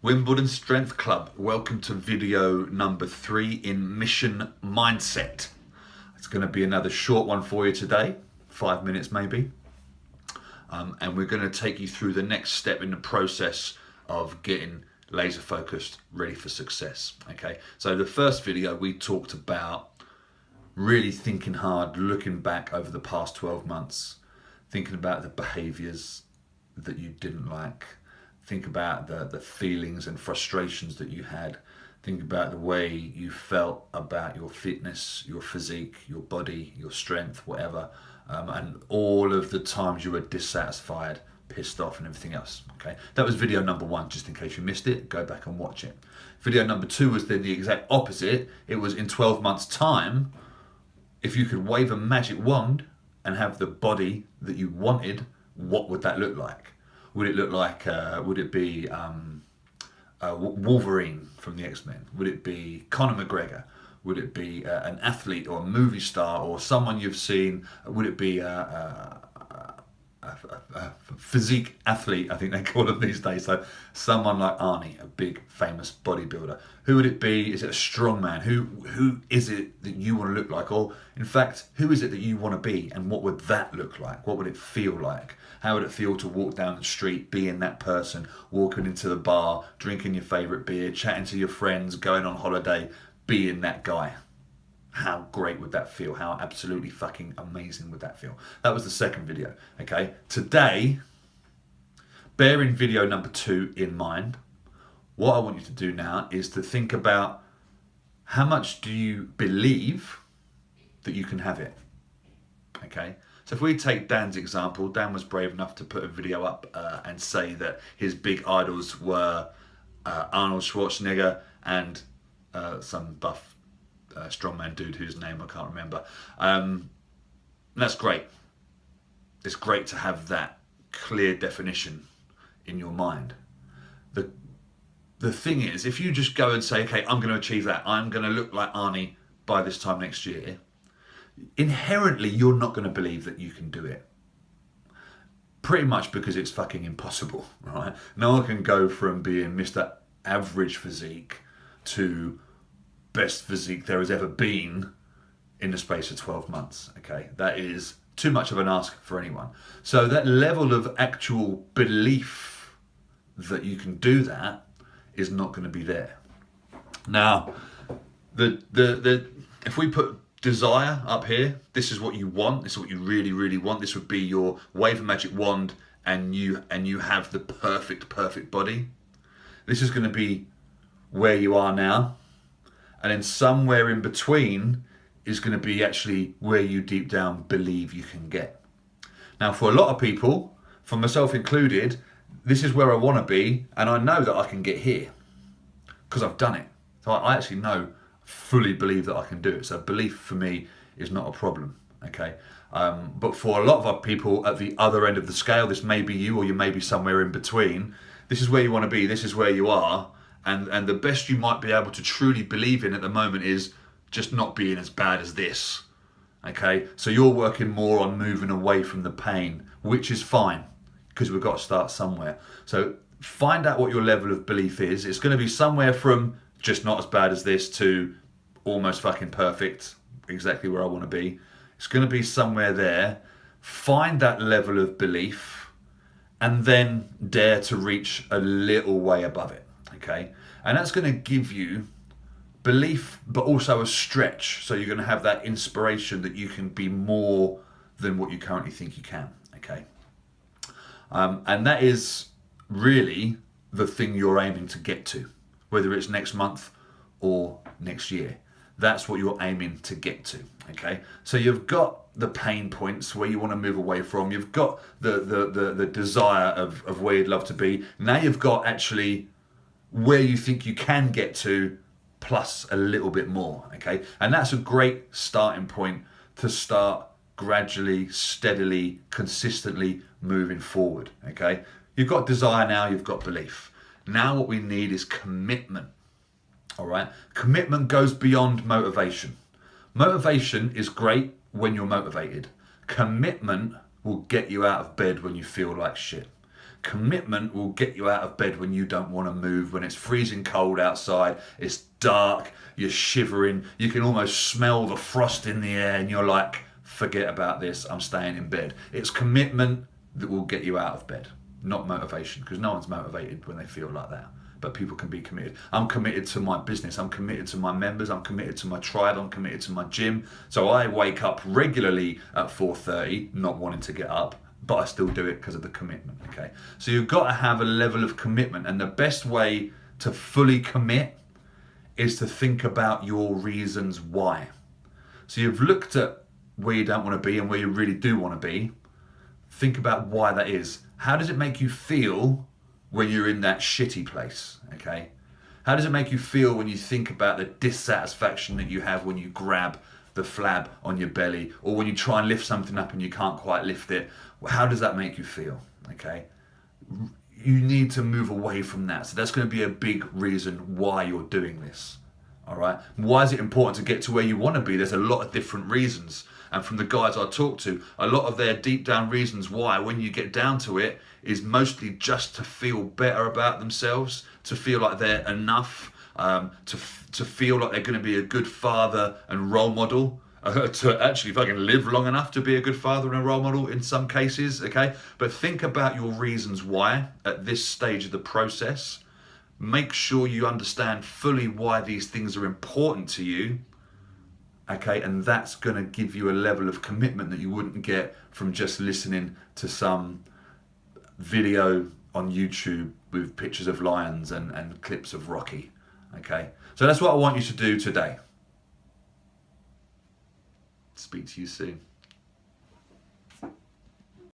Wimbledon Strength Club, welcome to video number 3 in Mission Mindset. It's going to be another short one for you today, 5 minutes maybe. And we're going to take you through the next step in the process of getting laser focused, ready for success. Okay, so the first video we talked about really thinking hard, looking back over the past 12 months, thinking about the behaviors that you didn't like. Think about the feelings and frustrations that you had. Think about the way you felt about your fitness, your physique, your body, your strength, whatever. And all of the times you were dissatisfied, pissed off and everything else. Okay, that was video number 1, just in case you missed it, go back and watch it. Video number 2 was then the exact opposite. It was in 12 months time, if you could wave a magic wand and have the body that you wanted, what would that look like? Would it look like, would it be Wolverine from the X-Men? Would it be Conor McGregor? Would it be an athlete or a movie star or someone you've seen? Would it be a physique athlete, I think they call them these days? So someone like Arnie, a big famous bodybuilder. Who would it be? Is it a strongman? Who is it that you want to look like? Or in fact, who is it that you want to be? And what would that look like? What would it feel like? How would it feel to walk down the street, being that person, walking into the bar, drinking your favourite beer, chatting to your friends, going on holiday, being that guy? How great would that feel? How absolutely fucking amazing would that feel? That was the second video, okay? Today, bearing video number 2 in mind, what I want you to do now is to think about how much do you believe that you can have it, okay? So if we take Dan's example, Dan was brave enough to put a video up and say that his big idols were Arnold Schwarzenegger and some buff strongman dude whose name I can't remember. That's great. It's great to have that clear definition in your mind. The thing is, if you just go and say, okay, I'm going to achieve that, I'm going to look like Arnie by this time next year, inherently you're not going to believe that you can do it. Pretty much because it's fucking impossible, right? No one can go from being Mr. Average physique to best physique there has ever been in the space of 12 months, okay? That is too much of an ask for anyone. So that level of actual belief that you can do that is not going to be there. Now, if we put desire up here, this is what you want, this is what you really, really want. This would be your wave a magic wand and you have the perfect body. This is going to be where you are now. And then somewhere in between is going to be actually where you deep down believe you can get. Now, for a lot of people, for myself included, this is where I want to be, and I know that I can get here because I've done it. So I actually know, fully believe that I can do it. So belief for me is not a problem, okay? But for a lot of our people at the other end of the scale, this may be you or you may be somewhere in between. This is where you want to be, this is where you are. And the best you might be able to truly believe in at the moment is just not being as bad as this, okay? So you're working more on moving away from the pain, which is fine, because we've got to start somewhere. So find out what your level of belief is. It's going to be somewhere from just not as bad as this to almost fucking perfect, exactly where I want to be. It's going to be somewhere there. Find that level of belief and then dare to reach a little way above it. Okay, and that's going to give you belief, but also a stretch. So you're going to have that inspiration that you can be more than what you currently think you can. Okay, and that is really the thing you're aiming to get to, whether it's next month or next year. That's what you're aiming to get to. Okay, so you've got the pain points where you want to move away from. You've got the desire of where you'd love to be. Now you've got actually where you think you can get to, plus a little bit more, okay? And that's a great starting point to start gradually, steadily, consistently moving forward, okay? You've got desire now, you've got belief. Now what we need is commitment, all right? Commitment goes beyond motivation. Motivation is great when you're motivated. Commitment will get you out of bed when you feel like shit. Commitment will get you out of bed when you don't want to move, when it's freezing cold outside, it's dark, you're shivering, you can almost smell the frost in the air, and you're like, forget about this, I'm staying in bed. It's commitment that will get you out of bed, not motivation, because no one's motivated when they feel like that. But people can be committed. I'm committed to my business, I'm committed to my members, I'm committed to my tribe, I'm committed to my gym. So I wake up regularly at 4:30, not wanting to get up, but I still do it because of the commitment, okay? So you've got to have a level of commitment, and the best way to fully commit is to think about your reasons why. So you've looked at where you don't want to be and where you really do want to be. Think about why that is. How does it make you feel when you're in that shitty place, okay? How does it make you feel when you think about the dissatisfaction that you have when you grab the flab on your belly, or when you try and lift something up and you can't quite lift it? How does that make you feel, okay? You need to move away from that. So that's going to be a big reason why you're doing this, all right? Why is it important to get to where you want to be? There's a lot of different reasons. And from the guys I talk to, a lot of their deep down reasons why, when you get down to it, is mostly just to feel better about themselves, to feel like they're enough, to feel like they're going to be a good father and role model, to actually fucking live long enough to be a good father and a role model in some cases, okay? But think about your reasons why at this stage of the process. Make sure you understand fully why these things are important to you, okay? And that's going to give you a level of commitment that you wouldn't get from just listening to some video on YouTube with pictures of lions and clips of Rocky, okay? So that's what I want you to do today. Speak to you soon.